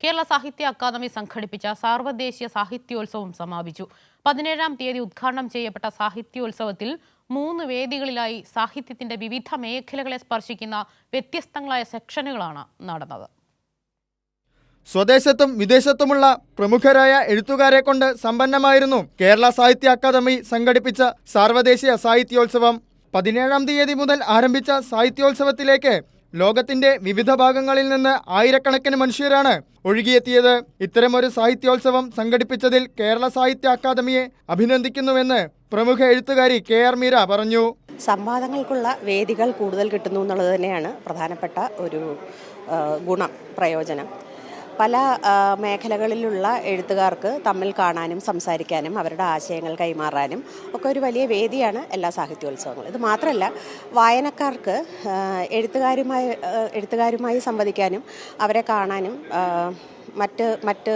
കേരള സാഹിത്യ അക്കാദമി സംഘടിപ്പിച്ച സാർവദേശീയ സാഹിത്യോത്സവം സമാപിച്ചു. 17-ാം തീയതി ഉദ്ഘാടനം ചെയ്യപ്പെട്ട സാഹിത്യോത്സവത്തിൽ 3 വേദികളിലായി സാഹിത്യത്തിന്റെ വിവിധ മേഖലകളെ സ്പർശിക്കുന്ന വ്യത്യസ്തങ്ങളായ സെക്ഷനുകളാണ് നടന്നത്. സ്വദേശത്തും വിദേശത്തുമുള്ള പ്രമുഖരായ എഴുത്തുകാരെ കൊണ്ട് സമ്പന്നമായിരുന്നു കേരള സാഹിത്യ അക്കാദമി സംഘടിപ്പിച്ച സാർവദേശീയ സാഹിത്യോത്സവം. 17-ാം തീയതി മുതൽ ആരംഭിച്ച സാഹിത്യോത്സവത്തിലേക്ക് ലോകത്തിന്റെ വിവിധ ഭാഗങ്ങളിൽ നിന്ന് ആയിരക്കണക്കിന് മനുഷ്യരാണ് ഒഴുകിയെത്തിയത്. ഇത്തരമൊരു സാഹിത്യോത്സവം സംഘടിപ്പിച്ചതിൽ കേരള സാഹിത്യ അക്കാദമിയെ അഭിനന്ദിക്കുന്നുവെന്ന് പ്രമുഖ എഴുത്തുകാരി KR മീര പറഞ്ഞു. സംവാദങ്ങൾക്കുള്ള വേദികൾ കൂടുതൽ കിട്ടുന്നു എന്നുള്ളത് തന്നെയാണ് പ്രധാനപ്പെട്ട ഒരു പ്രയോജനം. പല മേഖലകളിലുള്ള എഴുത്തുകാർക്ക് തമ്മിൽ കാണാനും സംസാരിക്കാനും അവരുടെ ആശയങ്ങൾ കൈമാറാനും ഒക്കെ ഒരു വലിയ വേദിയാണ് എല്ലാ സാഹിത്യോത്സവങ്ങളും. ഇത് മാത്രമല്ല, വായനക്കാർക്ക് എഴുത്തുകാരുമായി സംവദിക്കാനും അവരെ കാണാനും മറ്റ്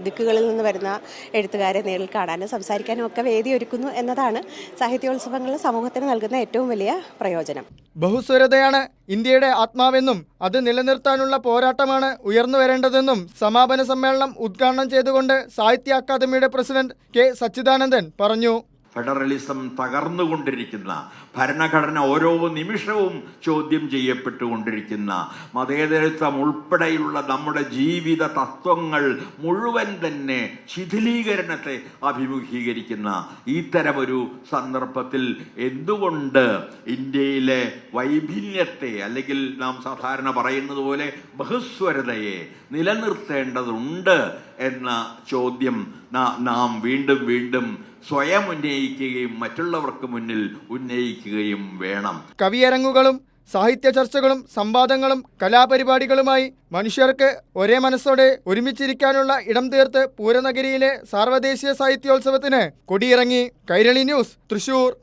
ദിക്കുകളിൽ നിന്ന് വരുന്ന എഴുത്തുകാരെ നേരിൽ കാണാനും സംസാരിക്കാനും ഒക്കെ വേദി ഒരുക്കുന്നു എന്നതാണ് സാഹിത്യോത്സവങ്ങൾ സമൂഹത്തിന് നൽകുന്ന ഏറ്റവും വലിയ പ്രയോജനം. ബഹുസ്വരതയാണ് ഇന്ത്യയുടെ ആത്മാവെന്നും അത് നിലനിർത്താനുള്ള പോരാട്ടമാണ് ഉയർന്നു വരേണ്ടതെന്നും സമാപന സമ്മേളനം ഉദ്ഘാടനം ചെയ്തുകൊണ്ട് സാഹിത്യ അക്കാദമിയുടെ പ്രസിഡന്റ് K. സച്ചിദാനന്ദൻ പറഞ്ഞു. ഫെഡറലിസം തകർന്നുകൊണ്ടിരിക്കുന്ന, ഭരണഘടന ഓരോ നിമിഷവും ചോദ്യം ചെയ്യപ്പെട്ടുകൊണ്ടിരിക്കുന്ന, മതേതരത്വം ഉൾപ്പെടെയുള്ള നമ്മുടെ ജീവിത തത്വങ്ങൾ മുഴുവൻ തന്നെ ശിഥിലീകരണത്തെ അഭിമുഖീകരിക്കുന്ന ഇത്തരമൊരു സന്ദർഭത്തിൽ എന്തുകൊണ്ട് ഇന്ത്യയിലെ വൈഭിന്യത്തെ, അല്ലെങ്കിൽ നാം സാധാരണ പറയുന്നത് പോലെ ബഹുസ്വരതയെ നിലനിർത്തേണ്ടതുണ്ട് എന്ന ചോദ്യം നാം വീണ്ടും വീണ്ടും സ്വയം ഉന്നയിക്കുകയും മറ്റുള്ളവർക്ക് മുന്നിൽ ഉന്നയിക്കുകയും വേണം. കവിയരങ്ങുകളും സാഹിത്യ ചർച്ചകളും സംവാദങ്ങളും കലാപരിപാടികളുമായി മനുഷ്യർക്ക് ഒരേ മനസ്സോടെ ഒരുമിച്ചിരിക്കാനുള്ള ഇടം തീർത്ത് പൂരനഗരിയിലെ സാർവദേശീയ സാഹിത്യോത്സവത്തിന് കൊടിയിറങ്ങി. കൈരളി ന്യൂസ്, തൃശൂർ.